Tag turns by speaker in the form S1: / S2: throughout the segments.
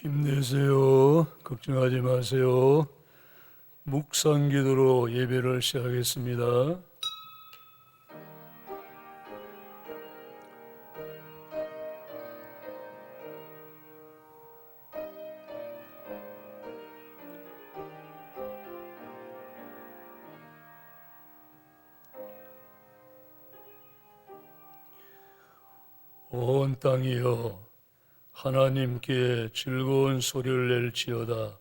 S1: 힘내세요. 걱정하지 마세요. 묵상 기도로 예배를 시작하겠습니다. 온 땅이여 하나님께 즐거운 소리를 낼지어다.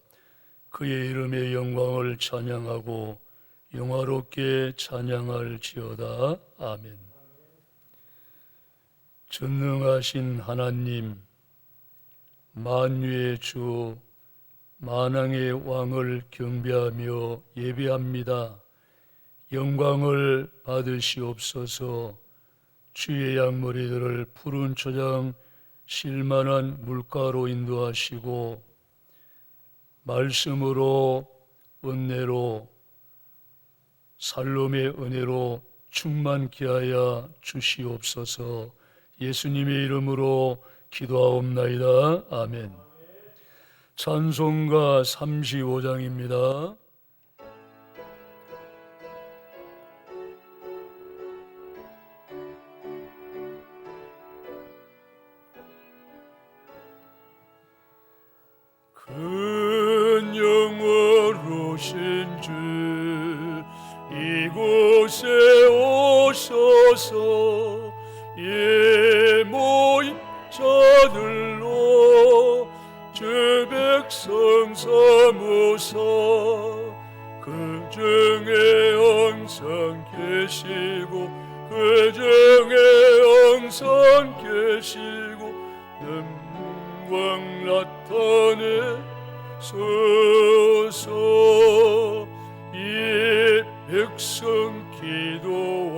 S1: 그의 이름의 영광을 찬양하고 영화롭게 찬양할지어다. 아멘. 전능하신 하나님, 만유의 주, 만왕의 왕을 경배하며 예배합니다. 영광을 받으시옵소서. 주의 양머리들을 푸른 초장 실만한 물가로 인도하시고 말씀으로 은혜로 살롬의 은혜로 충만케 하여 주시옵소서. 예수님의 이름으로 기도하옵나이다. 아멘. 찬송가 35장입니다. 큰 영어로신 주 이곳에 오셔서 예 모인 자들로 주 백성 삼으사 그 중에 항상 계시고 그 중에 항상 계시고 영광 나타내소서. 이 백성 기도와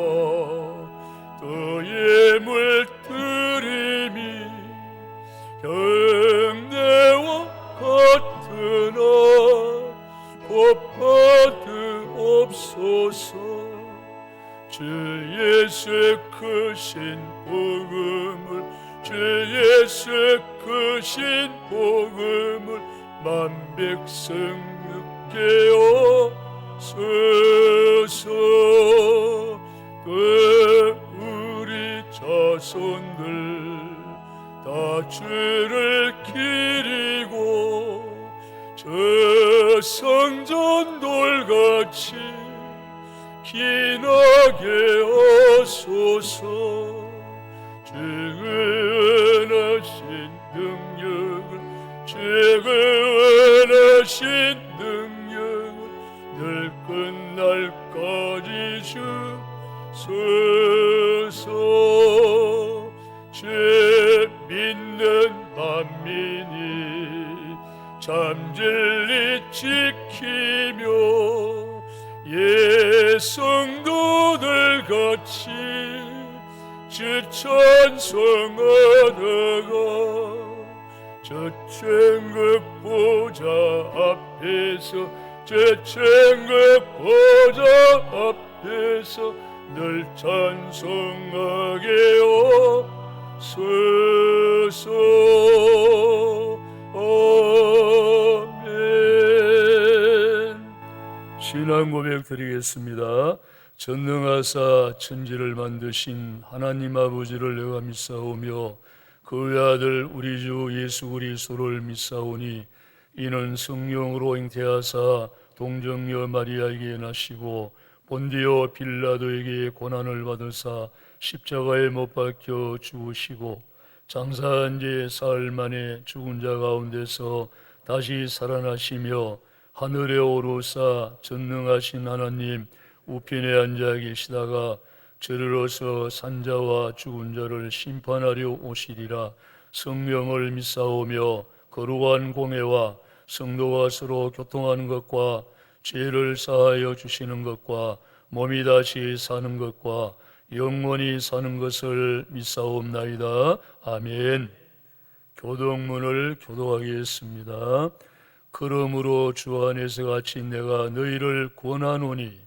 S1: 너의 물들임이 경내와 같으나 곱하드옵소서. 주 예수 크신 복음을 주 예수 크신 복음을 만백성 듣게 하소서. 그 우리 자손들 다 주를 기리고 저 성전돌같이 기나게 하소서. 주의 은하신 능력을 주의 은하신 능력을 늘 끝날까지 주소서. 주 믿는 만민이 참 진리 지키며 예 성도들 같이 주 찬송하다가 저 천국 보좌 앞에서 저 천국 보좌 앞에서 늘 찬송하게 하소서. 아멘. 신앙 고백 드리겠습니다. 전능하사 천지를 만드신 하나님 아버지를 내가 믿사오며 그 외아들 우리 주 예수 그리스도를 믿사오니 이는 성령으로 잉태하사 동정녀 마리아에게 나시고 본디오 빌라도에게 고난을 받으사 십자가에 못 박혀 죽으시고 장사한 지 사흘 만에 죽은 자 가운데서 다시 살아나시며 하늘에 오르사 전능하신 하나님 우편에 앉아 계시다가 저리로서 산자와 죽은 자를 심판하려 오시리라. 성령을 믿사오며 거룩한 공회와 성도가 서로 교통하는 것과 죄를 사하여 주시는 것과 몸이 다시 사는 것과 영원히 사는 것을 믿사옵나이다. 아멘. 교동문을 교도하겠습니다. 그러므로 주 안에서 같이 내가 너희를 권하노니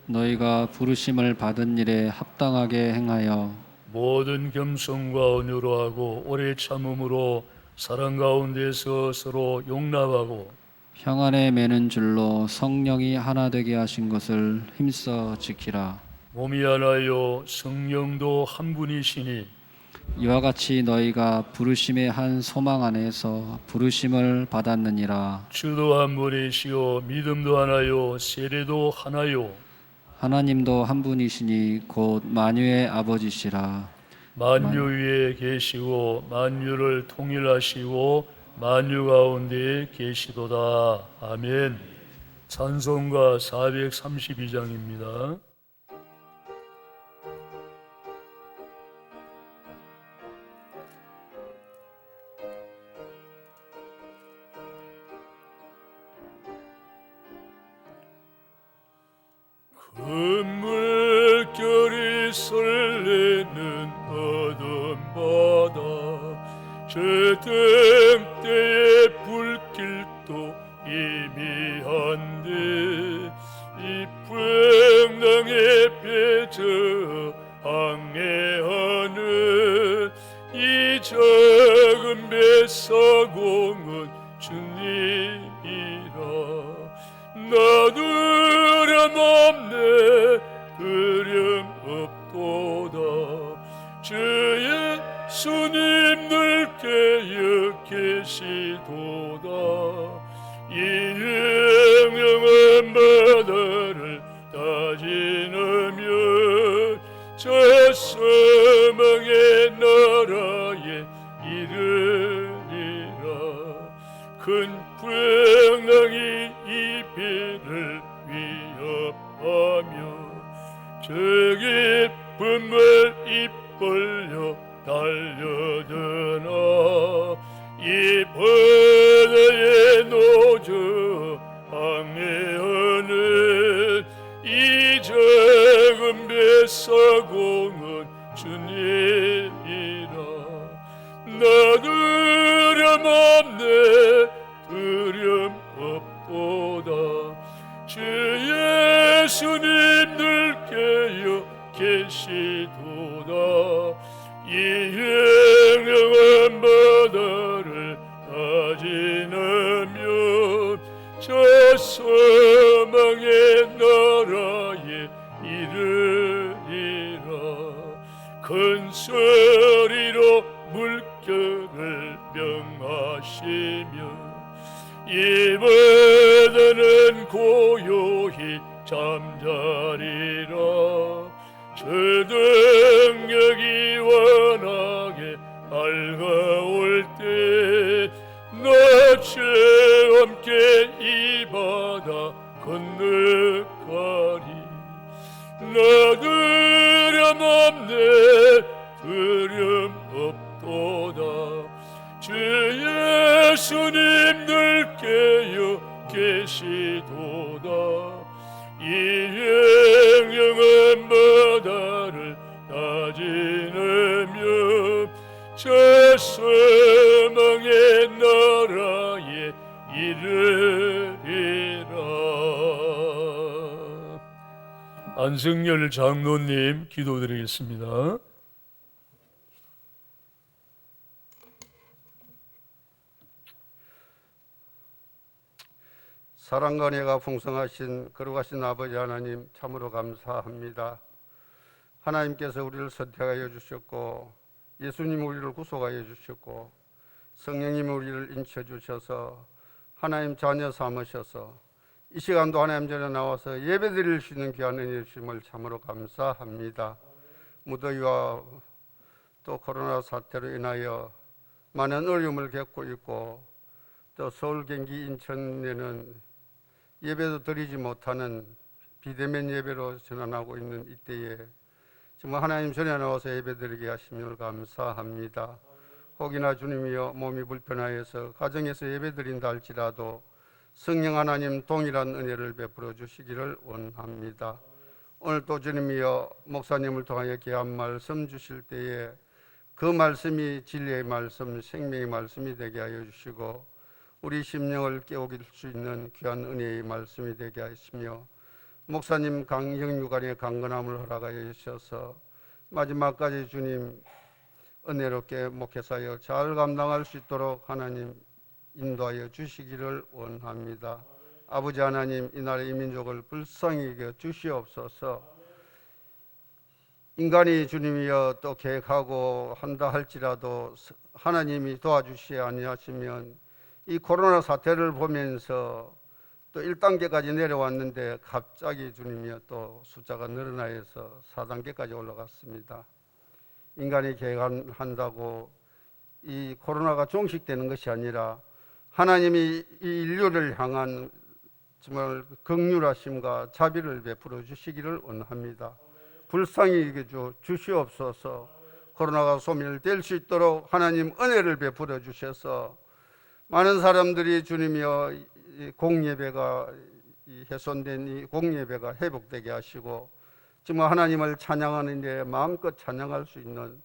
S2: 너희가 부르심을 받은 일에 합당하게 행하여
S1: 모든 겸손과 온유로 하고 오래 참음으로 사랑 가운데서 서로 용납하고
S2: 평안에 매는 줄로 성령이 하나 되게 하신 것을 힘써 지키라.
S1: 몸이 하나요 성령도 한 분이시니
S2: 이와 같이 너희가 부르심의 한 소망 안에서 부르심을 받았느니라.
S1: 주도 한 분이시요 믿음도 하나요 세례도 하나요
S2: 하나님도 한 분이시니 곧 만유의 아버지시라.
S1: 만유 위에 계시고 만유를 통일하시고 만유 가운데 계시도다. 아멘. 찬송가 432장입니다. 금물결이 설레는 어둠 바다 제등 때의 불길도 희미한데 이 풍랑에 배저 항해하는 이 작은 뱃사공은 주님이라 나누람 없네 두려움 없도다 주의 예수님 늘 깨어 계시도다 이 영영한 바다를 다지나면 저 사망의 나라에 이르리라 큰 풍랑이 이 배를 위협하며 저 깊은 물 입벌려 달려드나 이 바다에 노저 항해하는 이 작은 뱃사공은 주님이라 나누람 없네 두려움 없도다 주 예수님 늘 깨어 계시도다 이 영영한 바다를 다 지나면 저 사망의 나라에 이르리라 큰 소리로 물결을 명하시며 이 바다는 고요히 잠자리라 저 능력이 워낙에 밝아올 때 너와 함께 이 바다 건너가리 나누람 없네 두려움 없도다 주 예수님 늘 깨어 계시도다 이 영영한 바다를 다 지나며 저 사망의 나라에 이르리라. 안승열 장로님 기도드리겠습니다.
S3: 사랑과 은혜가 풍성하신 거룩하신 아버지 하나님 참으로 감사합니다. 하나님께서 우리를 선택하여 주셨고 예수님 우리를 구속하여 주셨고 성령님 우리를 인쳐 주셔서 하나님 자녀 삼으셔서 이 시간도 하나님 전에 나와서 예배드릴 수 있는 귀한 은혜 주심을 참으로 감사합니다. 무더위와 또 코로나 사태로 인하여 많은 어려움을 겪고 있고 또 서울, 경기, 인천에는 예배도 드리지 못하는 비대면 예배로 전환하고 있는 이때에 정말 하나님 전에 나와서 예배드리게 하심을 감사합니다. 혹이나 주님이여 몸이 불편하여서 가정에서 예배드린다 할지라도 성령 하나님 동일한 은혜를 베풀어 주시기를 원합니다. 오늘 또 주님이여 목사님을 통하여 귀한 말씀 주실 때에 그 말씀이 진리의 말씀, 생명의 말씀이 되게 하여 주시고 우리 심령을 깨우길 수 있는 귀한 은혜의 말씀이 되게 하시며 목사님 영육간의 강건함을 허락하여 주셔서 마지막까지 주님 은혜롭게 목회사여 잘 감당할 수 있도록 하나님 인도하여 주시기를 원합니다. 아버지 하나님, 이 나라 이 민족을 불쌍히 여겨 주시옵소서. 인간이 주님이여 또 계획하고 한다 할지라도 하나님이 도와주시지 아니하시면 이 코로나 사태를 보면서 또 1단계까지 내려왔는데 갑자기 주님이여 또 숫자가 늘어나서 4단계까지 올라갔습니다. 인간이 계획한다고 이 코로나가 종식되는 것이 아니라 하나님이 이 인류를 향한 정말 긍휼하심과 자비를 베풀어 주시기를 원합니다. 불쌍히 여겨 주시옵소서. 코로나가 소멸될 수 있도록 하나님 은혜를 베풀어 주셔서 많은 사람들이 주님이여 공예배가 훼손된 이 공예배가 회복되게 하시고 정말 하나님을 찬양하는 데 마음껏 찬양할 수 있는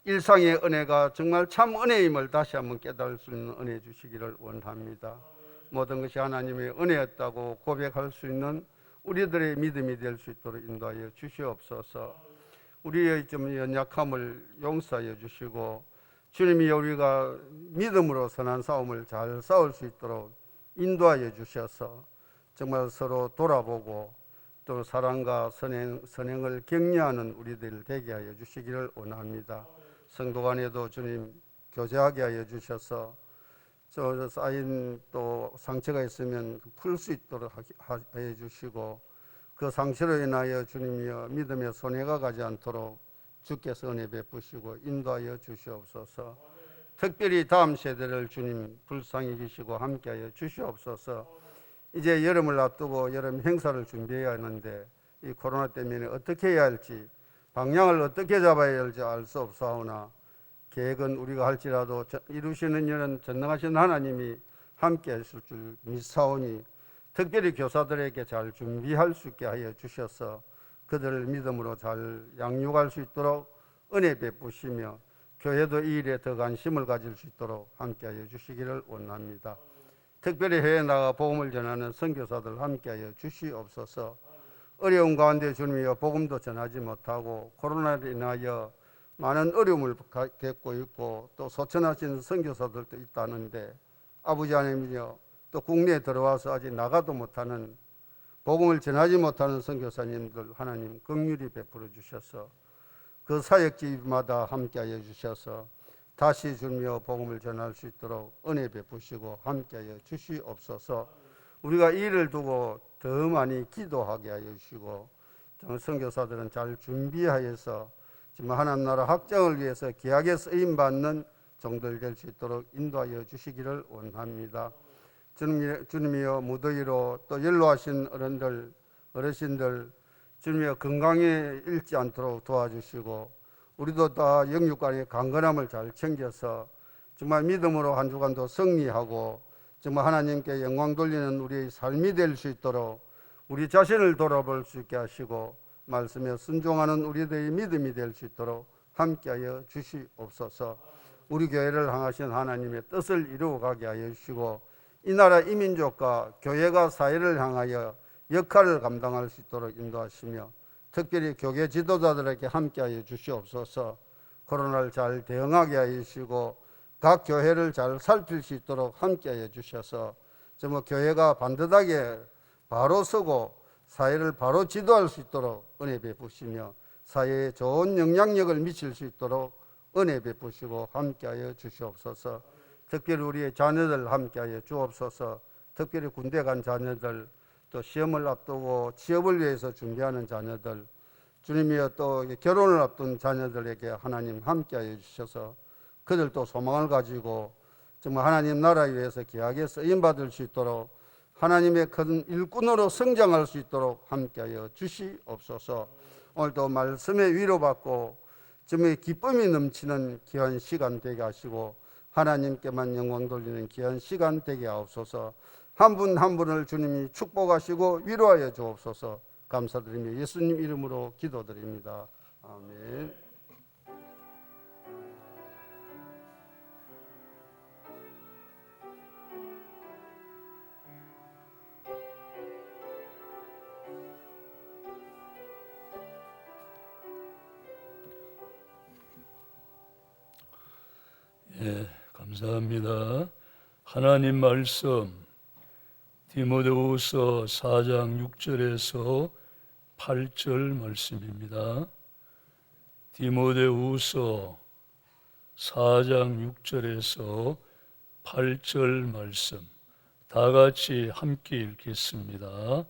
S3: 일상의 은혜가 정말 참 은혜임을 다시 한번 깨달을 수 있는 은혜 주시기를 원합니다. 모든 것이 하나님의 은혜였다고 고백할 수 있는 우리들의 믿음이 될 수 있도록 인도하여 주시옵소서. 우리의 좀 연약함을 용서하여 주시고 주님이 우리가 믿음으로 선한 싸움을 잘 싸울 수 있도록 인도하여 주셔서 정말 서로 돌아보고 또 사랑과 선행을 격려하는 우리들 되게 하여 주시기를 원합니다. 성도 간에도 주님 교제하게 하여 주셔서 저 쌓인 또 상처가 있으면 풀 수 있도록 하여 주시고 그 상처로 인하여 주님이여 믿음의 손해가 가지 않도록 주께서 은혜 베푸시고 인도하여 주시옵소서. 특별히 다음 세대를 주님 불쌍히 여기시고 함께하여 주시옵소서. 이제 여름을 앞두고 여름 행사를 준비해야 하는데 이 코로나 때문에 어떻게 해야 할지 방향을 어떻게 잡아야 할지 알 수 없사오나 계획은 우리가 할지라도 이루시는 일은 전능하신 하나님이 함께 하실 줄 믿사오니 특별히 교사들에게 잘 준비할 수 있게 하여 주셔서 그들을 믿음으로 잘 양육할 수 있도록 은혜 베푸시며 교회도 이 일에 더 관심을 가질 수 있도록 함께 하여 주시기를 원합니다. 특별히 해외에 나가 복음을 전하는 선교사들 함께 하여 주시옵소서. 어려운 가운데 주님이여 복음도 전하지 못하고 코로나로 인하여 많은 어려움을 겪고 있고 또 소천하신 선교사들도 있다는데 아버지 하나님이여 또 국내에 들어와서 아직 나가도 못하는 복음을 전하지 못하는 선교사님들 하나님 긍휼히 베풀어 주셔서 그 사역지마다 함께하여 주셔서 다시 주님이여 복음을 전할 수 있도록 은혜 베푸시고 함께하여 주시옵소서. 우리가 이 일을 두고 더 많이 기도하게 하여 주시고 선교사들은 잘 준비하여서 지금 하나님 나라 확장을 위해서 귀하게 쓰임받는 종들 될 수 있도록 인도하여 주시기를 원합니다. 주님이여 무더위로 또 연로하신 어르신들 주님이여 건강에 잃지 않도록 도와주시고 우리도 다 영육간의 강건함을 잘 챙겨서 정말 믿음으로 한 주간도 승리하고 정말 하나님께 영광 돌리는 우리의 삶이 될 수 있도록 우리 자신을 돌아볼 수 있게 하시고 말씀에 순종하는 우리들의 믿음이 될 수 있도록 함께하여 주시옵소서. 우리 교회를 향하신 하나님의 뜻을 이루어가게 하여 주시고 이 나라 이 민족과 교회가 사회를 향하여 역할을 감당할 수 있도록 인도하시며 특별히 교계 지도자들에게 함께하여 주시옵소서. 코로나를 잘 대응하게 하여 주시고 각 교회를 잘 살필 수 있도록 함께하여 주셔서 정말 교회가 반듯하게 바로 서고 사회를 바로 지도할 수 있도록 은혜 베푸시며 사회에 좋은 영향력을 미칠 수 있도록 은혜 베푸시고 함께하여 주시옵소서. 특별히 우리의 자녀들 함께하여 주옵소서. 특별히 군대 간 자녀들 또 시험을 앞두고 취업을 위해서 준비하는 자녀들 주님이여 또 결혼을 앞둔 자녀들에게 하나님 함께하여 주셔서 그들도 소망을 가지고 정말 하나님 나라 위해서 귀하게 쓰임받을 수 있도록 하나님의 큰 일꾼으로 성장할 수 있도록 함께하여 주시옵소서. 오늘도 말씀에 위로받고 정말 기쁨이 넘치는 귀한 시간 되게 하시고 하나님께만 영광 돌리는 귀한 시간 되게 하옵소서. 한 분 한 분을 주님이 축복하시고 위로하여 주옵소서. 감사드리며 예수님 이름으로 기도드립니다. 아멘.
S1: 감사합니다. 하나님 말씀 디모데후서 4장 6절에서 8절 말씀입니다. 디모데후서 4장 6절에서 8절 말씀 다 같이 함께 읽겠습니다.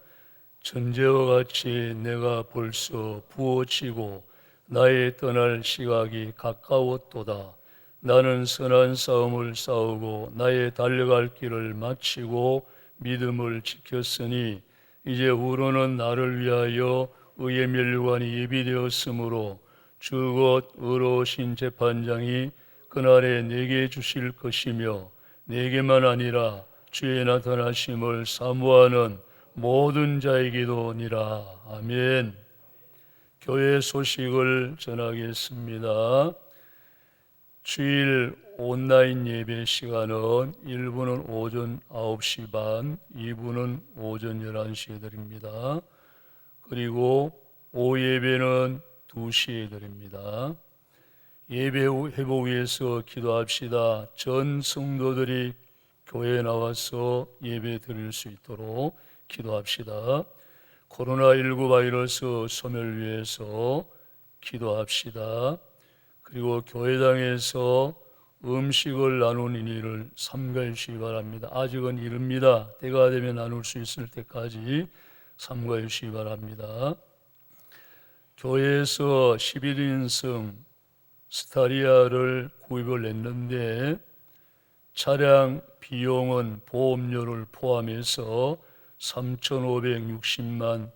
S1: 전제와 같이 내가 벌써 부어치고 나의 떠날 시각이 가까웠도다. 나는 선한 싸움을 싸우고 나의 달려갈 길을 마치고 믿음을 지켰으니 이제 후로는 나를 위하여 의의 면류관이 예비되었으므로 주 곧 의로우신 재판장이 그날에 내게 주실 것이며 내게만 아니라 주의 나타나심을 사모하는 모든 자에게도니라. 아멘. 교회 소식을 전하겠습니다. 주일 온라인 예배 시간은 1부는 오전 9시 반, 2부는 오전 11시에 드립니다. 그리고 오후 예배는 2시에 드립니다. 예배 회복 위해서 기도합시다. 전 성도들이 교회에 나와서 예배 드릴 수 있도록 기도합시다. 코로나19 바이러스 소멸 위해서 기도합시다. 그리고 교회당에서 음식을 나누는 일을 삼가해 주시기 바랍니다. 아직은 이릅니다. 때가 되면 나눌 수 있을 때까지 삼가해 주시기 바랍니다. 교회에서 11인승 스타리아를 구입을 했는데 차량 비용은 보험료를 포함해서 3,560만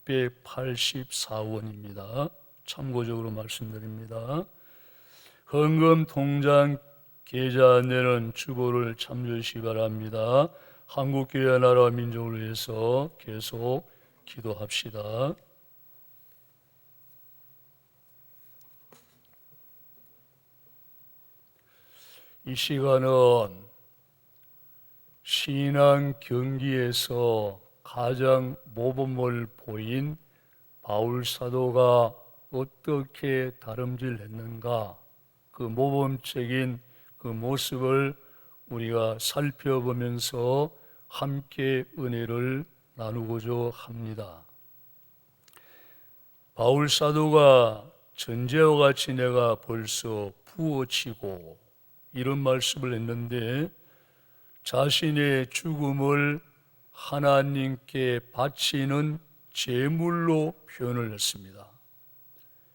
S1: 684원입니다. 참고적으로 말씀드립니다. 헌금 통장 계좌 안내는 주보를 참조해 주시기 바랍니다. 한국교회 나라와 민족을 위해서 계속 기도합시다. 이 시간은 신앙 경기에서 가장 모범을 보인 바울 사도가 어떻게 다름질했는가, 그 모범적인 그 모습을 우리가 살펴보면서 함께 은혜를 나누고자 합니다. 바울 사도가 전제와 같이 내가 벌써 부어치고 이런 말씀을 했는데 자신의 죽음을 하나님께 바치는 제물로 표현을 했습니다.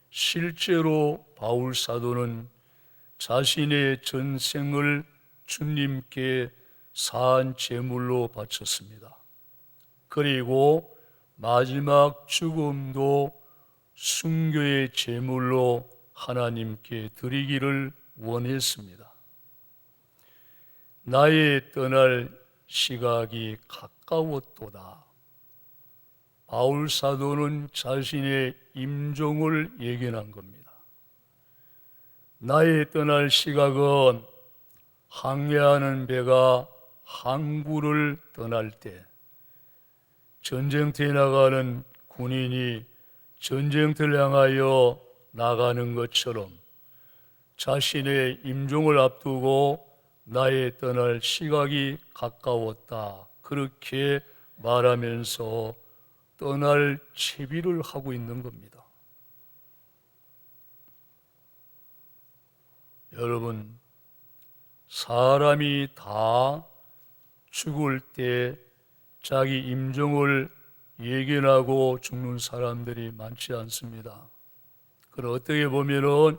S1: 실제로 바울 사도는 자신의 전생을 주님께 산 제물로 바쳤습니다. 그리고 마지막 죽음도 순교의 제물로 하나님께 드리기를 원했습니다. 나의 떠날 시각이 가까웠도다. 바울 사도는 자신의 임종을 예견한 겁니다. 나의 떠날 시각은 항해하는 배가 항구를 떠날 때 전쟁터에 나가는 군인이 전쟁터를 향하여 나가는 것처럼 자신의 임종을 앞두고 나의 떠날 시각이 가까웠다. 그렇게 말하면서 떠날 채비를 하고 있는 겁니다. 여러분, 사람이 다 죽을 때 자기 임종을 예견하고 죽는 사람들이 많지 않습니다. 그럼 어떻게 보면은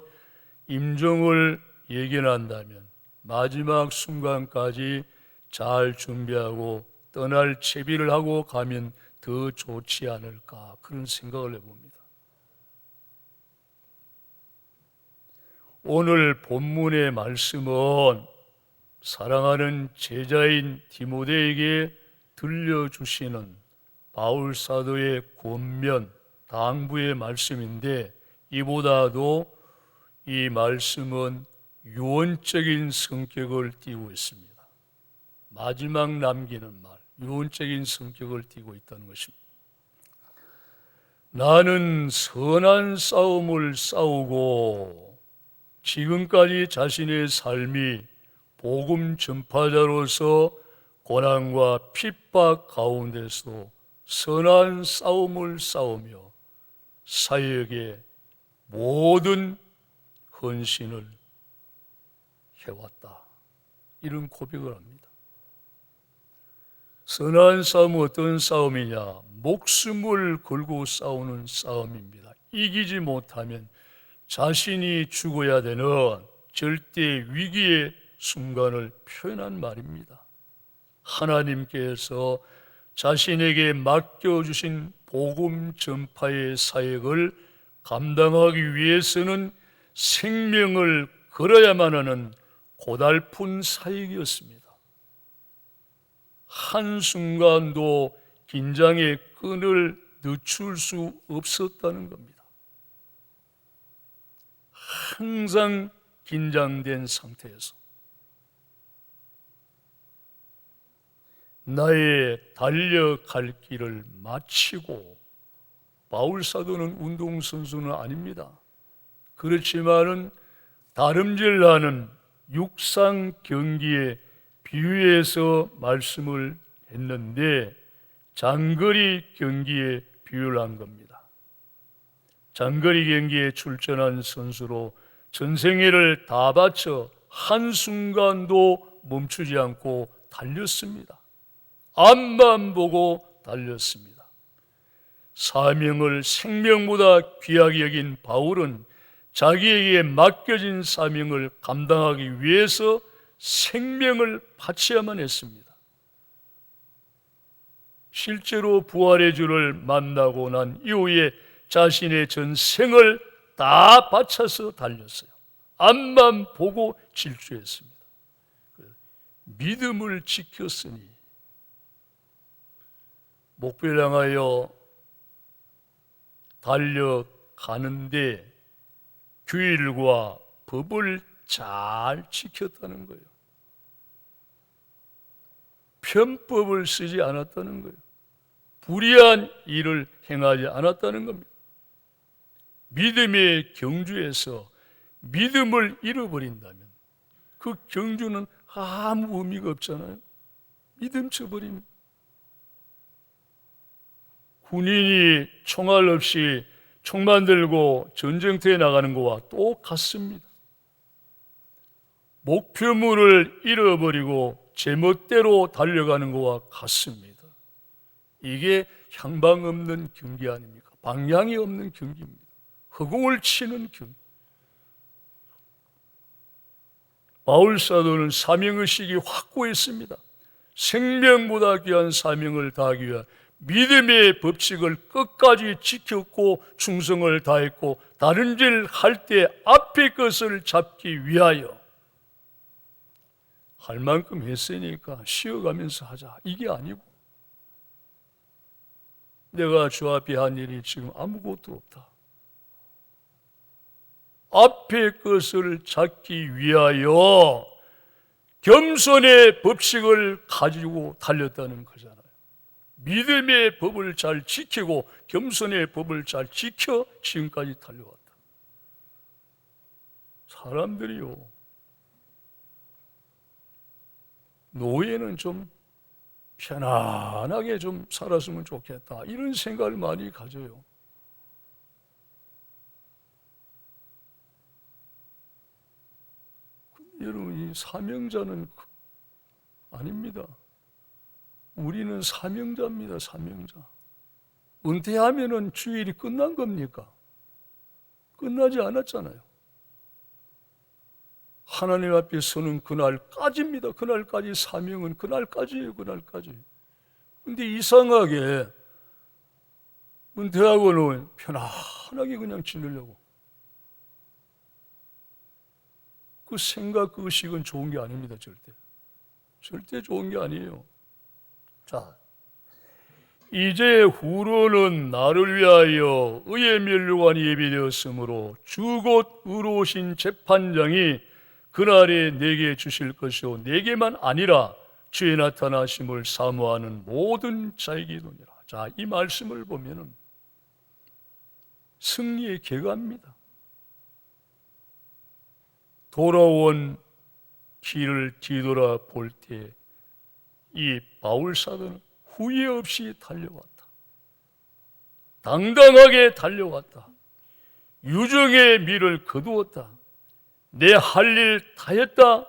S1: 임종을 예견한다면 마지막 순간까지 잘 준비하고 떠날 채비를 하고 가면 더 좋지 않을까, 그런 생각을 해봅니다. 오늘 본문의 말씀은 사랑하는 제자인 디모데에게 들려주시는 바울 사도의 권면, 당부의 말씀인데 이보다도 이 말씀은 유언적인 성격을 띠고 있습니다. 마지막 남기는 말, 유언적인 성격을 띠고 있다는 것입니다. 나는 선한 싸움을 싸우고 지금까지 자신의 삶이 복음 전파자로서 고난과 핍박 가운데서도 선한 싸움을 싸우며 사역의 모든 헌신을 해왔다. 이런 고백을 합니다. 선한 싸움은 어떤 싸움이냐? 목숨을 걸고 싸우는 싸움입니다. 이기지 못하면 자신이 죽어야 되는 절대 위기의 순간을 표현한 말입니다. 하나님께서 자신에게 맡겨주신 복음 전파의 사역을 감당하기 위해서는 생명을 걸어야만 하는 고달픈 사역이었습니다. 한순간도 긴장의 끈을 늦출 수 없었다는 겁니다. 항상 긴장된 상태에서 나의 달려갈 길을 마치고, 바울 사도는 운동선수는 아닙니다. 그렇지만은 다름질나는 육상 경기에 비유해서 말씀을 했는데 장거리 경기에 비유를 한 겁니다. 장거리 경기에 출전한 선수로 전생애를 다 바쳐 한순간도 멈추지 않고 달렸습니다. 앞만 보고 달렸습니다. 사명을 생명보다 귀하게 여긴 바울은 자기에게 맡겨진 사명을 감당하기 위해서 생명을 바쳐야만 했습니다. 실제로 부활의 주를 만나고 난 이후에 자신의 전생을 다 바쳐서 달렸어요. 앞만 보고 질주했습니다. 믿음을 지켰으니 목표를 향하여 달려가는데 규율과 법을 잘 지켰다는 거예요. 편법을 쓰지 않았다는 거예요. 불의한 일을 행하지 않았다는 겁니다. 믿음의 경주에서 믿음을 잃어버린다면 그 경주는 아무 의미가 없잖아요. 믿음 쳐버립니다. 군인이 총알 없이 총만 들고 전쟁터에 나가는 것과 똑같습니다. 목표물을 잃어버리고 제멋대로 달려가는 것과 같습니다. 이게 향방 없는 경기 아닙니까? 방향이 없는 경기입니다. 허공을 치는 경기. 바울 사도는 사명의식이 확고했습니다. 생명보다 귀한 사명을 다하기 위한 믿음의 법칙을 끝까지 지켰고 충성을 다했고, 다른 일 할 때 앞의 것을 잡기 위하여 할 만큼 했으니까 쉬어가면서 하자, 이게 아니고 내가 주 앞에 한 일이 지금 아무것도 없다, 앞의 것을 잡기 위하여 겸손의 법칙을 가지고 달렸다는 거잖아요. 믿음의 법을 잘 지키고 겸손의 법을 잘 지켜 지금까지 달려왔다. 사람들이요, 노예는 좀 편안하게 좀 살았으면 좋겠다, 이런 생각을 많이 가져요. 여러분, 이 사명자는 아닙니다. 우리는 사명자입니다. 사명자. 은퇴하면은 주일이 끝난 겁니까? 끝나지 않았잖아요. 하나님 앞에 서는 그날까지입니다. 그날까지 사명은 그날까지예요. 그날까지. 근데 이상하게 은퇴하고는 편안하게 그냥 지내려고. 그 생각, 그 의식은 좋은 게 아닙니다. 절대. 절대 좋은 게 아니에요. 자, 이제 후로는 나를 위하여 의의 면류관이 예비되었으므로 주 곧 의로우신 재판장이 그날에 내게 주실 것이요 내게만 아니라 주의 나타나심을 사모하는 모든 자에게도니라. 자, 이 말씀을 보면은 승리의 계가입니다. 돌아온 길을 뒤돌아 볼 때 이 바울 사도는 후회 없이 달려왔다. 당당하게 달려왔다. 유정의 미를 거두었다. 내 할 일 다 했다.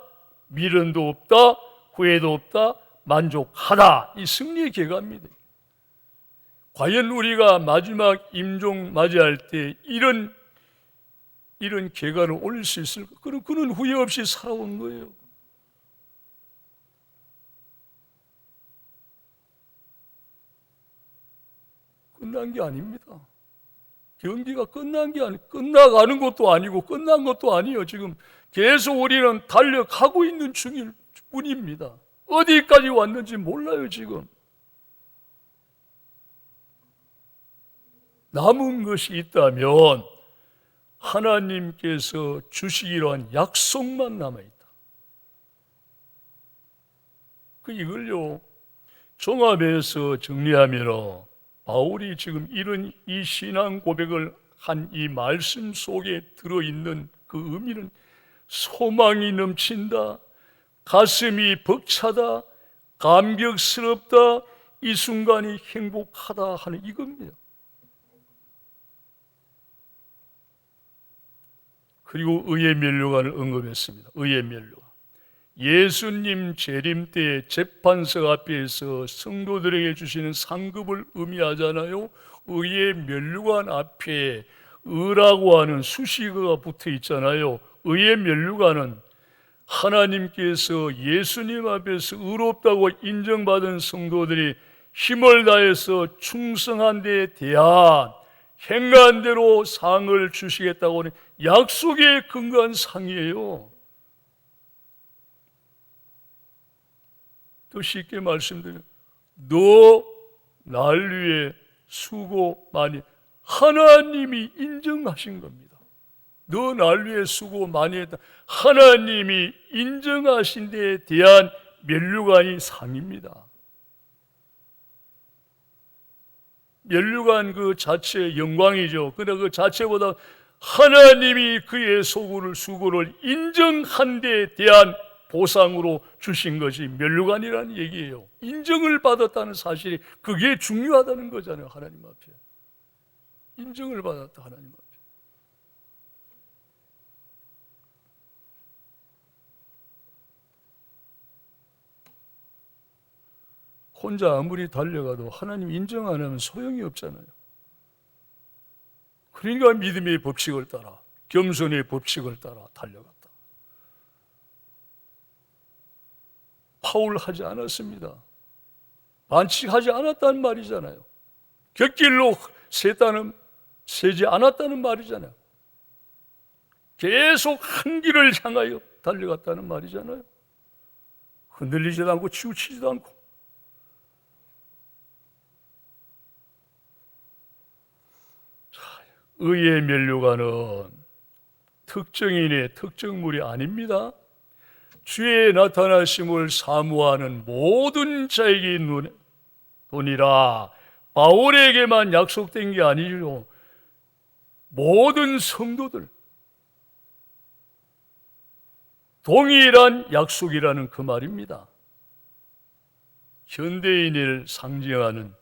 S1: 미련도 없다. 후회도 없다. 만족하다. 이 승리의 계가입니다. 과연 우리가 마지막 임종 맞이할 때 이런 계가를 올릴 수 있을까? 그럼 그는 후회 없이 살아온 거예요. 끝난 게 아닙니다. 경기가 끝난 게 끝나가는 것도 아니고 끝난 것도 아니에요. 지금 계속 우리는 달려가고 있는 중일 뿐입니다. 어디까지 왔는지 몰라요, 지금. 남은 것이 있다면 하나님께서 주시기로 한 약속만 남아있다. 이걸요, 종합해서 정리하면 바울이 지금 이런 이 신앙 고백을 한 이 말씀 속에 들어있는 그 의미는 소망이 넘친다, 가슴이 벅차다, 감격스럽다, 이 순간이 행복하다 하는 이겁니다. 그리고 의의 면류관을 언급했습니다. 의의 면류관. 예수님 재림 때 재판석 앞에서 성도들에게 주시는 상급을 의미하잖아요. 의의 면류관 앞에 의라고 하는 수식어가 붙어 있잖아요. 의의 면류관은 하나님께서 예수님 앞에서 의롭다고 인정받은 성도들이 힘을 다해서 충성한 데에 대한 행한 대로 상을 주시겠다고 하는 약속에 근거한 상이에요. 더 쉽게 말씀드리면 너 날 위해 수고 많이, 하나님이 인정하신 겁니다. 너 날 위해 수고 많이 했다. 하나님이 인정하신 데에 대한 면류관이 상입니다. 면류관 그 자체의 영광이죠. 그러나 그 자체보다 하나님이 그의 수고를 인정한 데에 대한 보상으로 주신 것이 면류관이라는 얘기예요. 인정을 받았다는 사실이 그게 중요하다는 거잖아요. 하나님 앞에 인정을 받았다. 하나님 앞에. 혼자 아무리 달려가도 하나님 인정 안 하면 소용이 없잖아요. 그러니까 믿음의 법칙을 따라, 겸손의 법칙을 따라 달려갔다. 파울 하지 않았습니다. 반칙하지 않았다는 말이잖아요. 곁길로 세지 않았다는 말이잖아요. 계속 한 길을 향하여 달려갔다는 말이잖아요. 흔들리지도 않고 치우치지도 않고. 의의 면류관은 특정인의 특정물이 아닙니다. 주의 나타나심을 사모하는 모든 자에게 돈이라. 바울에게만 약속된 게 아니죠. 모든 성도들 동일한 약속이라는 그 말입니다. 현대인을 상징하는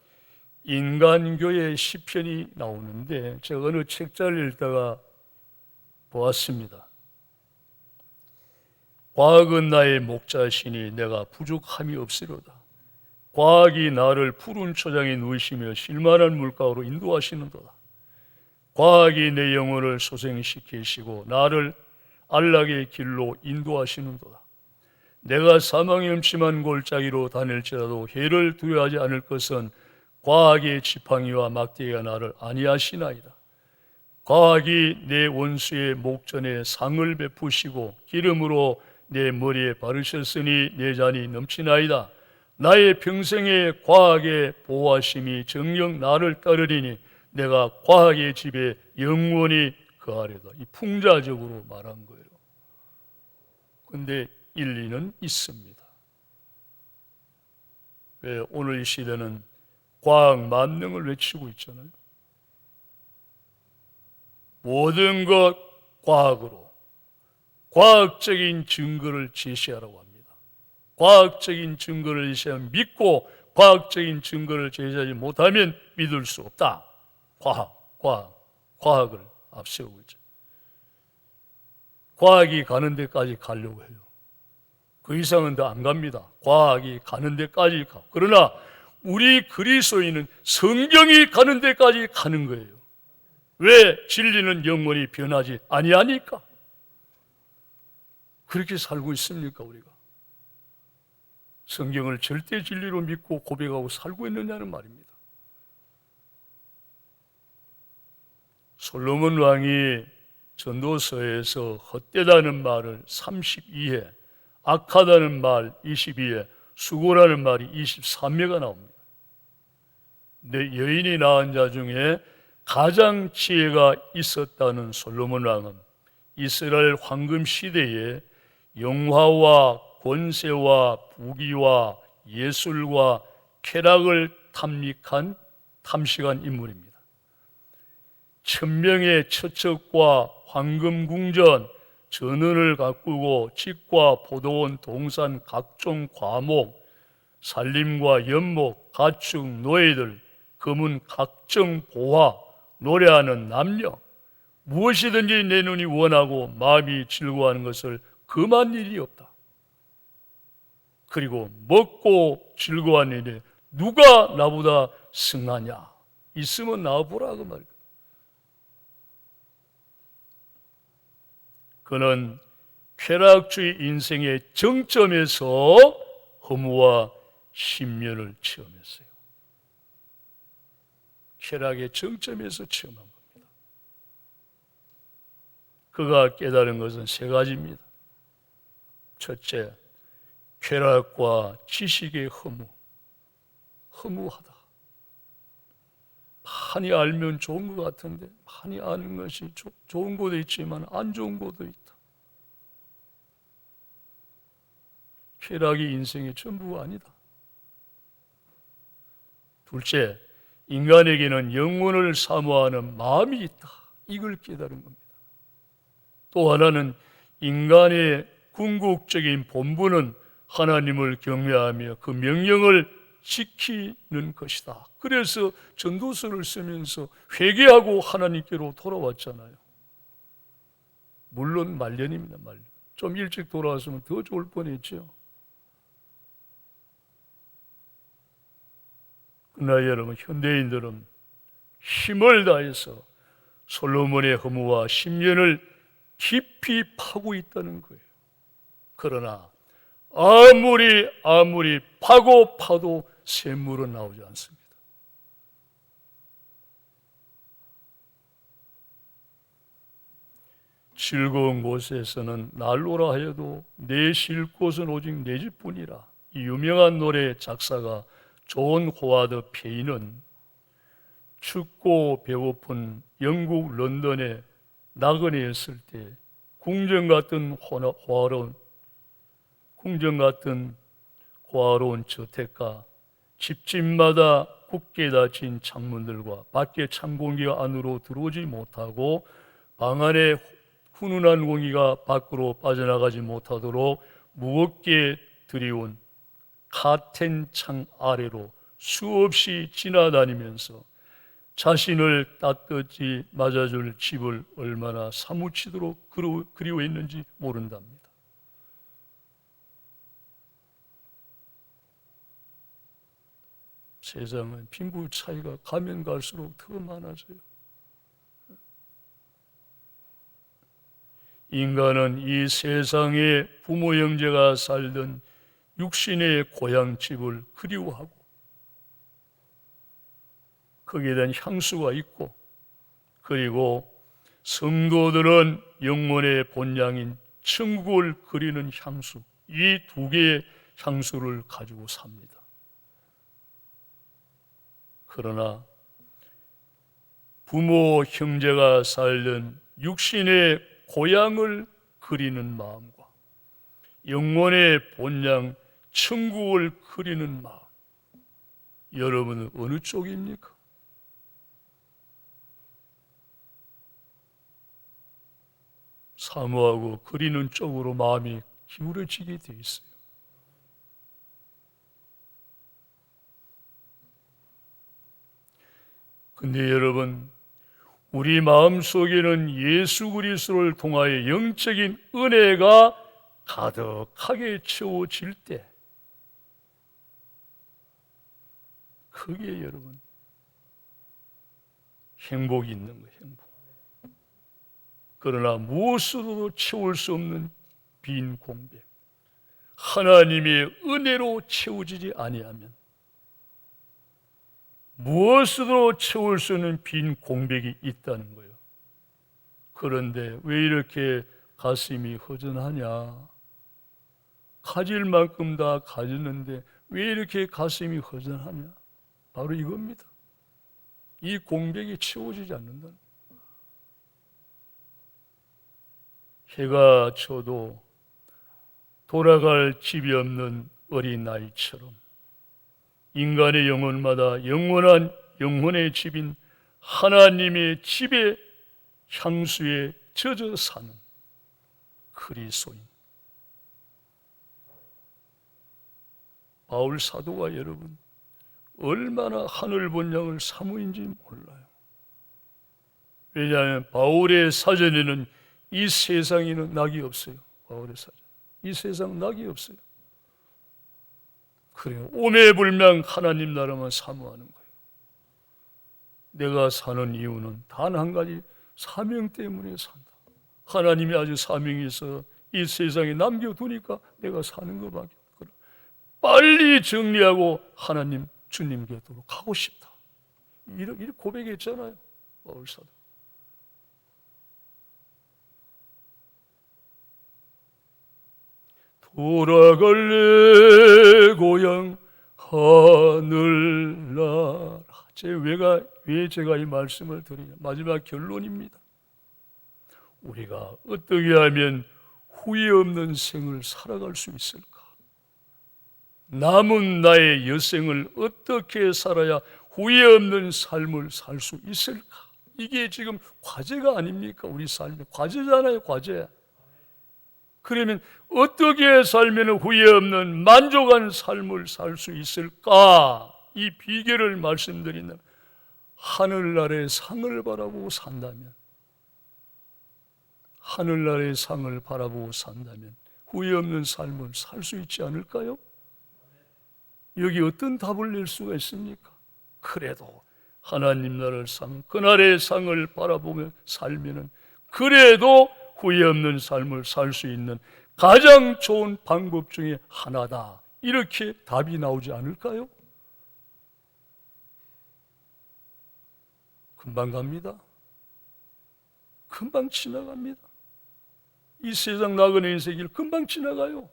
S1: 인간교의 시편이 나오는데 제가 어느 책자를 읽다가 보았습니다. 과학은 나의 목자시니 내가 부족함이 없으로다. 과학이 나를 푸른 초장에 누이시며 실만한 물가로 인도하시는도다. 과학이 내 영혼을 소생시키시고 나를 안락의 길로 인도하시는도다. 내가 사망의 음침한 골짜기로 다닐지라도 해를 두려워하지 않을 것은 과학의 지팡이와 막대기가 나를 안위하시나이다. 과학이 내 원수의 목전에 상을 베푸시고 기름으로 내 머리에 바르셨으니 내 잔이 넘치나이다. 나의 평생의 과학의 보호하심이 정녕 나를 따르리니 내가 과학의 집에 영원히 거하리다. 이 풍자적으로 말한 거예요. 그런데 일리는 있습니다. 왜 오늘 이 시대는 과학 만능을 외치고 있잖아요. 모든 것 과학으로, 과학적인 증거를 제시하라고 합니다. 과학적인 증거를 제시하면 믿고 과학적인 증거를 제시하지 못하면 믿을 수 없다. 과학을 앞세우고 있죠. 과학이 가는 데까지 가려고 해요. 그 이상은 더 안 갑니다. 과학이 가는 데까지 가. 그러나 우리 그리스도인은 성경이 가는 데까지 가는 거예요. 왜? 진리는 영원히 변하지 아니하니까. 그렇게 살고 있습니까, 우리가? 성경을 절대 진리로 믿고 고백하고 살고 있느냐는 말입니다. 솔로몬 왕이 전도서에서 헛되다는 말을 32회, 악하다는 말 22회, 수고라는 말이 23회가 나옵니다. 근데 여인이 낳은 자 중에 가장 지혜가 있었다는 솔로몬 왕은 이스라엘 황금 시대에 영화와 권세와 부귀와 예술과 쾌락을 탐식한 인물입니다. 1000명의 처척과 황금궁전, 전원을 가꾸고 집과 포도원, 동산, 각종 과목, 살림과 연목, 가축, 노예들, 검은 각종 보화, 노래하는 남녀, 무엇이든지 내 눈이 원하고 마음이 즐거워하는 것을 금한 일이 없다. 그리고 먹고 즐거워하는 일에 누가 나보다 승하냐? 있으면 나와보라 그 말이야. 그는 쾌락주의 인생의 정점에서 허무와 신면을 체험했어요. 쾌락의 정점에서 체험한 겁니다. 그가 깨달은 것은 세 가지입니다. 첫째, 쾌락과 지식의 허무하다. 많이 알면 좋은 것 같은데 많이 아는 것이 좋은 것도 있지만 안 좋은 것도 있다. 쾌락이 인생의 전부가 아니다. 둘째, 인간에게는 영혼을 사모하는 마음이 있다. 이걸 깨달은 겁니다. 또 하나는 인간의 궁극적인 본분은 하나님을 경외하며 그 명령을 지키는 것이다. 그래서 전도서를 쓰면서 회개하고 하나님께로 돌아왔잖아요. 물론 말년입니다. 말년. 좀 일찍 돌아왔으면 더 좋을 뻔했죠. 그러나 여러분, 현대인들은 힘을 다해서 솔로몬의 허무와 심연을 깊이 파고 있다는 거예요. 그러나 아무리 파도 샘물은 나오지 않습니다. 즐거운 곳에서는 난로라 하여도 내 쉴 곳은 오직 내 집뿐이라. 이 유명한 노래 작사가 존 호와드 페인은 춥고 배고픈 영국 런던에 나그네에 있을 때 궁전 같은 호화로운 저택가, 집집마다 굳게 닫힌 창문들과 밖에 찬 공기가 안으로 들어오지 못하고 방 안에 훈훈한 공기가 밖으로 빠져나가지 못하도록 무겁게 들이운 카텐 창 아래로 수없이 지나다니면서 자신을 따뜻히 맞아줄 집을 얼마나 사무치도록 그리워했는지 모른답니다. 세상은 貧富 차이가 가면 갈수록 더 많아져요. 인간은 이 세상에 부모 형제가 살던 육신의 고향집을 그리워하고 거기에 대한 향수가 있고, 그리고 성도들은 영혼의 본향인 천국을 그리는 향수, 이 두 개의 향수를 가지고 삽니다. 그러나 부모 형제가 살던 육신의 고향을 그리는 마음과 영혼의 본향 천국을 그리는 마음, 여러분은 어느 쪽입니까? 사모하고 그리는 쪽으로 마음이 기울어지게 돼 있어요. 근데 여러분, 우리 마음속에는 예수 그리스도를 통하여 영적인 은혜가 가득하게 채워질 때, 그게 여러분 행복이 있는 거예요. 행복. 그러나 무엇으로도 채울 수 없는 빈 공백, 하나님의 은혜로 채워지지 아니하면 무엇으로 채울 수 없는 빈 공백이 있다는 거예요. 그런데 왜 이렇게 가슴이 허전하냐? 가질 만큼 다 가졌는데 왜 이렇게 가슴이 허전하냐? 바로 이겁니다. 이 공백이 채워지지 않는다. 해가 쳐도 돌아갈 집이 없는 어린아이처럼 인간의 영혼마다 영원한 영혼의 집인 하나님의 집의 향수에 젖어 사는 그리스도인 바울 사도가 여러분 얼마나 하늘 본 양을 사모인지 몰라요. 왜냐하면 바울의 사전에는 이 세상에는 낙이 없어요. 바울의 사전. 이 세상 낙이 없어요. 그래요. 오매불명 하나님 나라만 사모하는 거예요. 내가 사는 이유는 단 한 가지, 사명 때문에 산다. 하나님이 아주 사명이 있어 이 세상에 남겨두니까 내가 사는 것밖에 없거든. 빨리 정리하고 하나님 주님 곁으로 가고 싶다. 이렇게 고백했잖아요. 바울 사도. 돌아갈래 고향 하늘나라. 왜 제가 이 말씀을 드리냐? 마지막 결론입니다. 우리가 어떻게 하면 후회 없는 생을 살아갈 수 있을까? 남은 나의 여생을 어떻게 살아야 후회 없는 삶을 살 수 있을까? 이게 지금 과제가 아닙니까? 우리 삶의 과제잖아요, 과제. 그러면 어떻게 살면 후회 없는 만족한 삶을 살 수 있을까? 이 비결을 말씀드린다면 하늘나라의 상을 바라보고 산다면, 하늘나라의 상을 바라보고 산다면 후회 없는 삶을 살 수 있지 않을까요? 여기 어떤 답을 낼 수가 있습니까? 그래도 하나님 나라의 상, 그날의 상을 바라보며 살면은 그래도 후회 없는 삶을 살 수 있는 가장 좋은 방법 중에 하나다. 이렇게 답이 나오지 않을까요? 금방 갑니다. 금방 지나갑니다. 이 세상 나그네 인생 길 금방 지나가요.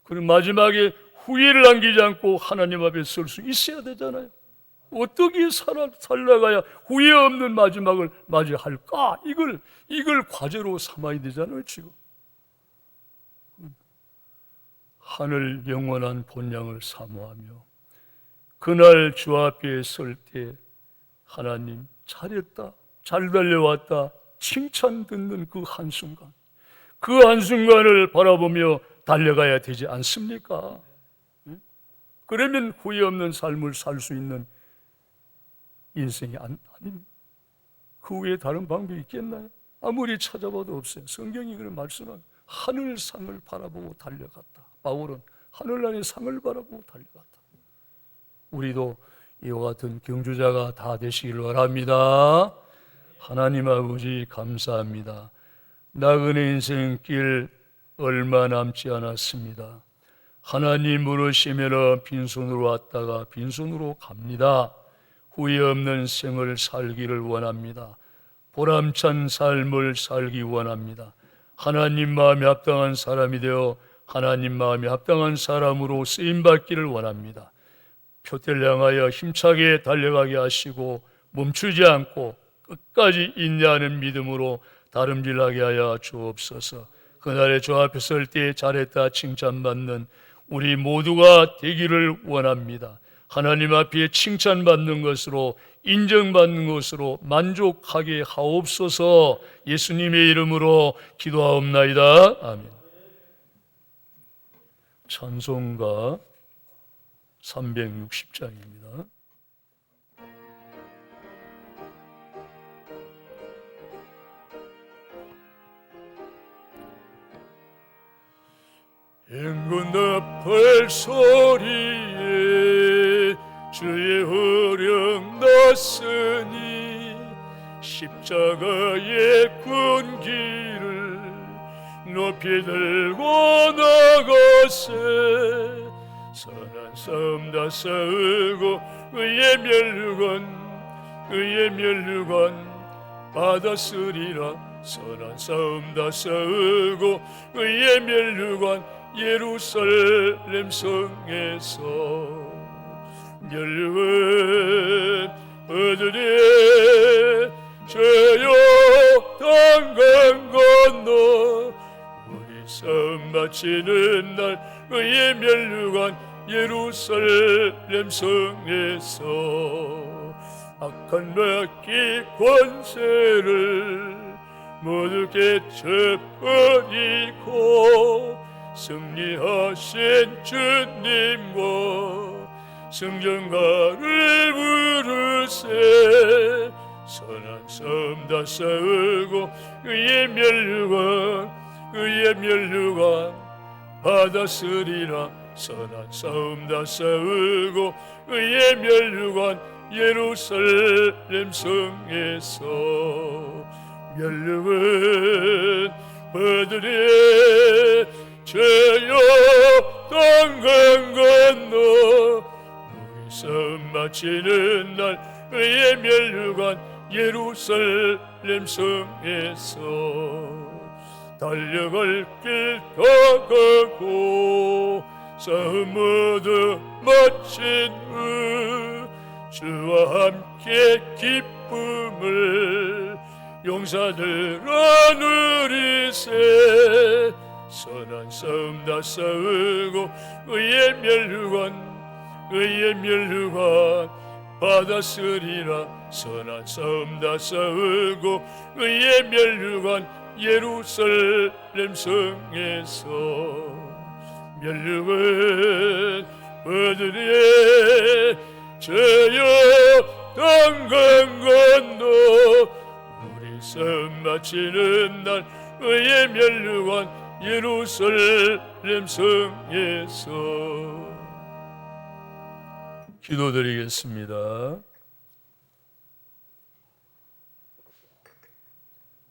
S1: 그리고 마지막에 후회를 남기지 않고 하나님 앞에 설 수 있어야 되잖아요. 어떻게 살아가야 후회 없는 마지막을 맞이할까? 이걸 과제로 삼아야 되잖아요, 지금. 하늘 영원한 본향을 사모하며 그날 주 앞에 설 때 하나님 잘했다, 잘 달려왔다 칭찬 듣는 그 한순간, 그 한순간을 바라보며 달려가야 되지 않습니까? 그러면 후회 없는 삶을 살 수 있는 인생이 아닙니다. 그 외에 다른 방법이 있겠나요? 아무리 찾아봐도 없어요. 성경이 그런 말씀은 하늘상을 바라보고 달려갔다. 바울은 하늘나라의 상을 바라보고 달려갔다. 우리도 이와 같은 경주자가 다 되시기를 바랍니다. 하나님 아버지 감사합니다. 나그네 인생길 얼마 남지 않았습니다. 하나님 부르시면 빈손으로 왔다가 빈손으로 갑니다. 후회 없는 생을 살기를 원합니다. 보람찬 삶을 살기 원합니다. 하나님 마음에 합당한 사람이 되어 하나님 마음에 합당한 사람으로 쓰임받기를 원합니다. 표대를 향하여 힘차게 달려가게 하시고 멈추지 않고 끝까지 인내하는 믿음으로 다름질하게 하여 주옵소서. 그날에 주 앞에 설 때 잘했다 칭찬받는 우리 모두가 되기를 원합니다. 하나님 앞에 칭찬받는 것으로, 인정받는 것으로 만족하게 하옵소서. 예수님의 이름으로 기도하옵나이다. 아멘. 찬송가 360장입니다. 행군 나팔 소리에 주의 흐름 났으니 십자가의 군기를 높이 들고 나가세. 선한 싸움 다 싸우고 의의 멸류관 받았으리라. 선한 싸움 다 싸우고 의의 멸류관 예루살렘 성에서 멸류관 얻으리. 저여 당강 건너 우리 싸움 마치는 날 의의 멸류관 예루살렘 성에서 악한 마귀 권세를 모두 깨쳐버리고 승리하신 주님과 승전가를 부르세. 선한 싸움 다 싸우고 의의 멸류관 받았으리라. 선한 싸움 다 싸우고 의의 멸류관 예루살렘 성에서 멸류관 받으리. 저여 당강 건너 우리 싸움 마치는 날 의의 멸류관 예루살렘 성에서 달려갈 길 다 가고 싸움 모두 마친 후 주와 함께 기쁨을 용사들아 누리세. 선한 싸움 다 싸우고 의의 멸류관 받았으리라. 선한 싸움 다 싸우고 의의 멸류관 예루살렘 성에서 멸류관 얻으리. 저여 당강 건너 우리 싸움 마치는 날 의의 멸류관 예루살렘 성에서. 기도드리겠습니다.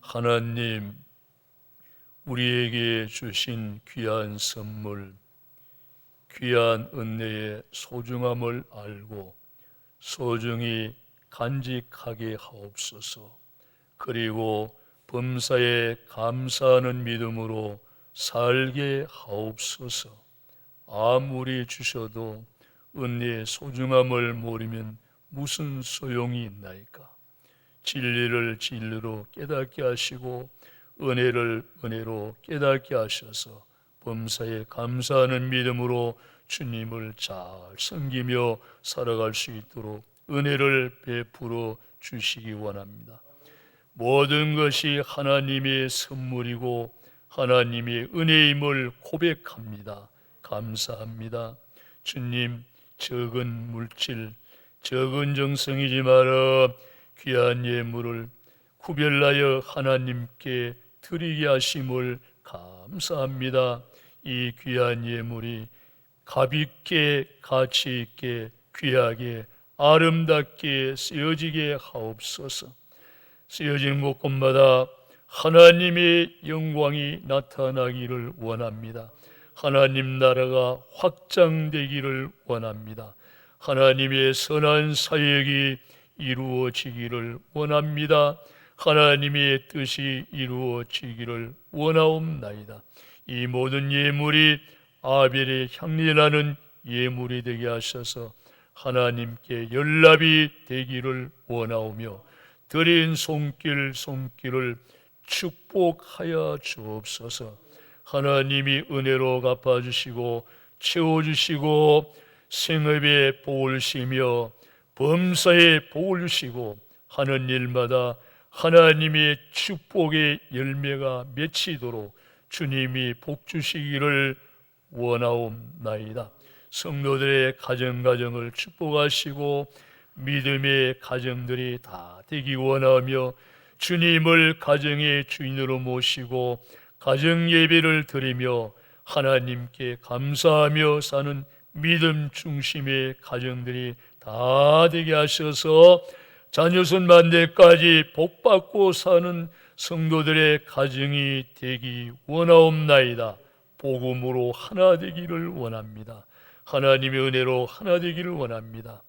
S1: 하나님, 우리에게 주신 귀한 선물, 귀한 은혜의 소중함을 알고 소중히 간직하게 하옵소서. 그리고 범사에 감사하는 믿음으로 살게 하옵소서. 아무리 주셔도 은혜의 소중함을 모르면 무슨 소용이 있나이까. 진리를 진리로 깨닫게 하시고 은혜를 은혜로 깨닫게 하셔서 범사에 감사하는 믿음으로 주님을 잘 섬기며 살아갈 수 있도록 은혜를 베풀어 주시기 원합니다. 모든 것이 하나님의 선물이고 하나님의 은혜임을 고백합니다. 감사합니다. 주님, 적은 물질, 적은 정성이지 마라 귀한 예물을 구별하여 하나님께 드리게 하심을 감사합니다. 이 귀한 예물이 값있게, 가치 있게, 귀하게, 아름답게 쓰여지게 하옵소서. 쓰여진 곳곳마다 하나님의 영광이 나타나기를 원합니다. 하나님 나라가 확장되기를 원합니다. 하나님의 선한 사역이 이루어지기를 원합니다. 하나님의 뜻이 이루어지기를 원하옵나이다. 이 모든 예물이 아벨의 향리나는 예물이 되게 하셔서 하나님께 연락이 되기를 원하오며 드린 손길을 축복하여 주옵소서. 하나님이 은혜로 갚아주시고 채워주시고 생업에 복을 쉬며 범사에 복을 주시고 하는 일마다 하나님의 축복의 열매가 맺히도록 주님이 복 주시기를 원하옵나이다. 성도들의 가정을 축복하시고 믿음의 가정들이 다 되기 원하며 주님을 가정의 주인으로 모시고 가정 예배를 드리며 하나님께 감사하며 사는 믿음 중심의 가정들이 다 되게 하셔서 자녀손 만대까지 복받고 사는 성도들의 가정이 되기 원하옵나이다. 복음으로 하나 되기를 원합니다. 하나님의 은혜로 하나 되기를 원합니다.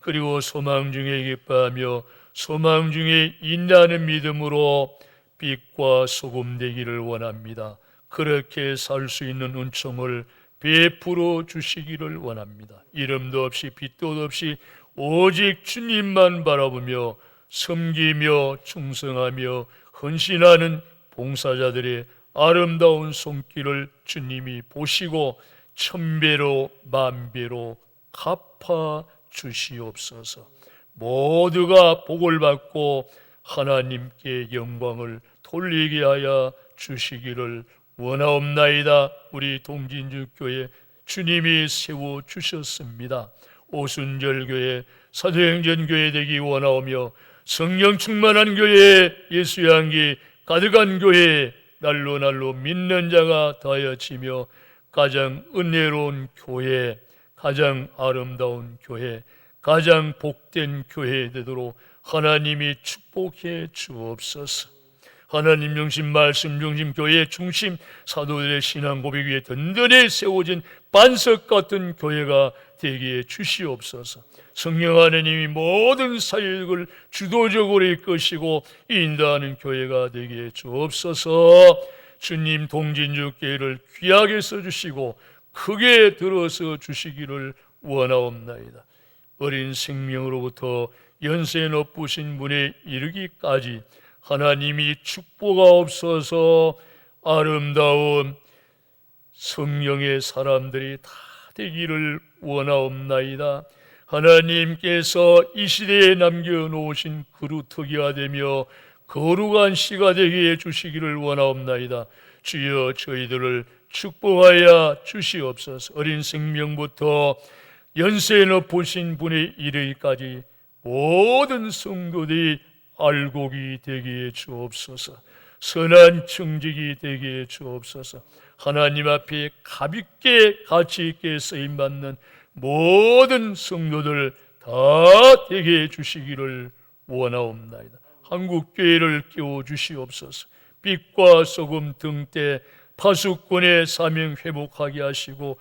S1: 그리고 소망 중에 기뻐하며 소망 중에 인내하는 믿음으로 빛과 소금 되기를 원합니다. 그렇게 살 수 있는 은총을 베풀어 주시기를 원합니다. 이름도 없이 빛도 없이 오직 주님만 바라보며 섬기며 충성하며 헌신하는 봉사자들의 아름다운 손길을 주님이 보시고 천배로 만배로 갚아 주시옵소서. 모두가 복을 받고 하나님께 영광을 돌리게 하여 주시기를 원하옵나이다. 우리 동진주교회 주님이 세워주셨습니다. 오순절교회, 사도행전교회 되기 원하오며 성령 충만한 교회, 예수의 향기 가득한 교회, 날로 날로 믿는 자가 더하여지며 가장 은혜로운 교회, 가장 아름다운 교회, 가장 복된 교회 되도록 하나님이 축복해 주옵소서. 하나님 중심, 말씀 중심, 교회 중심, 사도들의 신앙 고백 위에 든든히 세워진 반석 같은 교회가 되게 해 주시옵소서. 성령 하나님이 모든 사역을 주도적으로 이끄시고 인도하는 교회가 되게 해 주옵소서. 주님 동진주교회를 귀하게 써주시고 크게 들어서 주시기를 원하옵나이다. 어린 생명으로부터 연세 높으신 분에 이르기까지 하나님이 축복하옵소서. 아름다운 성령의 사람들이 다 되기를 원하옵나이다. 하나님께서 이 시대에 남겨놓으신 그루터기가 되며 거룩한 씨가 되게 해주시기를 원하옵나이다. 주여 저희들을 축복하여 주시옵소서. 어린 생명부터 연세 높으신 분에 이르기까지 모든 성도들이 알곡이 되게 해 주옵소서. 선한 청직이 되게 해 주옵소서. 하나님 앞에 가볍게 가치 있게 쓰임받는 모든 성도들 다 되게 해 주시기를 원하옵나이다. 한국교회를 깨워주시옵소서. 빛과 소금 등대 파수꾼의 사명 회복하게 하시고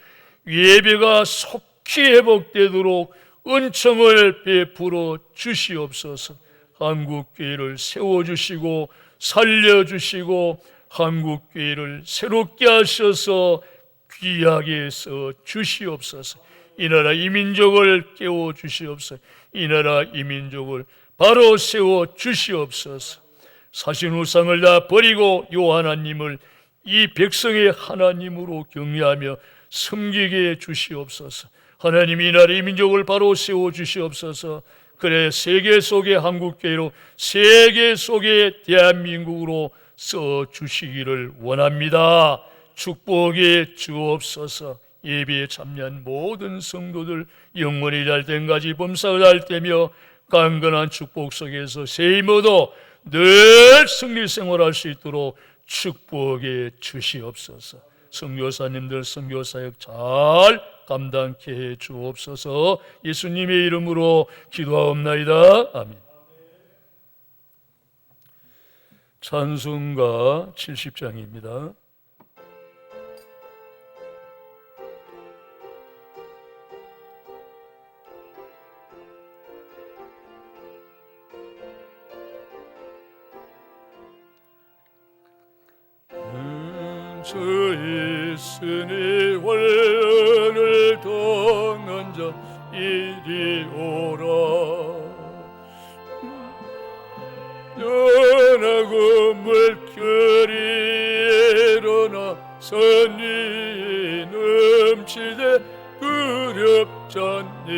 S1: 예배가 속히 회복되도록 은총을 베풀어 주시옵소서. 한국교회를 세워주시고 살려주시고 한국교회를 새롭게 하셔서 귀하게 써 주시옵소서. 이 나라 이 민족을 깨워주시옵소서. 이 나라 이 민족을 바로 세워 주시옵소서. 사신 우상을 다 버리고 요 하나님을 이 백성의 하나님으로 경외하며 섬기게 해 주시옵소서. 하나님 이 나라 이 민족을 바로 세워 주시옵소서. 그래 세계 속의 한국교회로 세계 속의 대한민국으로 써 주시기를 원합니다. 축복해 주옵소서. 예배에 참여한 모든 성도들 영원히 잘된 가지 범사가 잘되며 강건한 축복 속에서 세임어도 늘 승리 생활할 수 있도록 축복해 주시옵소서. 선교사님들 선교사역 잘 감당케 해 주옵소서. 예수님의 이름으로 기도하옵나이다. 아멘. 찬송가 70장입니다. 저 있으니 원을 통한 자 이리 오라. 연하고 물결이 일어나 선이 넘치되 그 두렵잖니.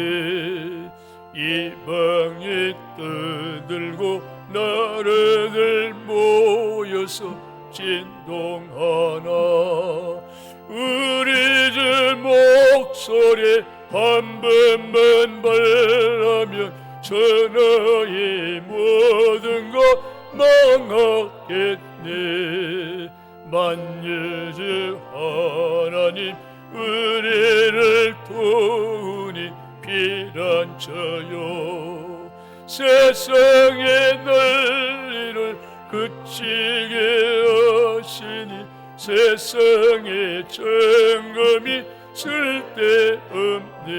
S1: 이방이 떠들고 나라들 모여서 진동하나. 우리 주 목소리 한 번만 발하면 천하의 모든 것 망하겠네. 만유주 하나님 우리를 도우니 피난처요. 세상의 난리를 그치게 하시니 세상의 점검이 쓸데없네.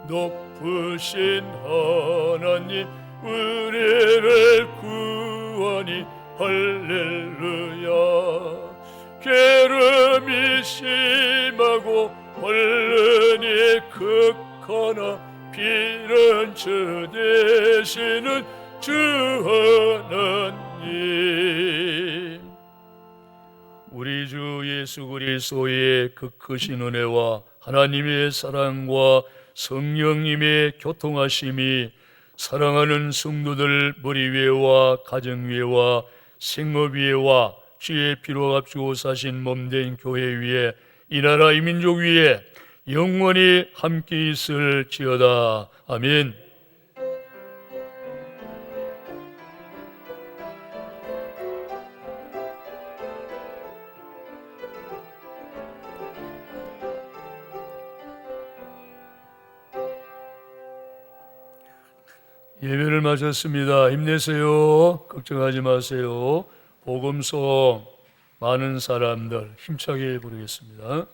S1: 높으신 하나님 우리를 구하니 할렐루야. 괴로움이 심하고 혼란이 극하나 피난처 되시는 주 하나님. 우리 주 예수 그리스도의 그 크신 은혜와 하나님의 사랑과 성령님의 교통하심이 사랑하는 성도들 머리 위에와 가정 위에와 생업 위에와 주의 피로 값주고 사신 몸된 교회 위에 이 나라 이 민족 위에 영원히 함께 있을지어다. 아멘. 예배를 마쳤습니다. 힘내세요. 걱정하지 마세요. 복음송 많은 사람들 힘차게 부르겠습니다.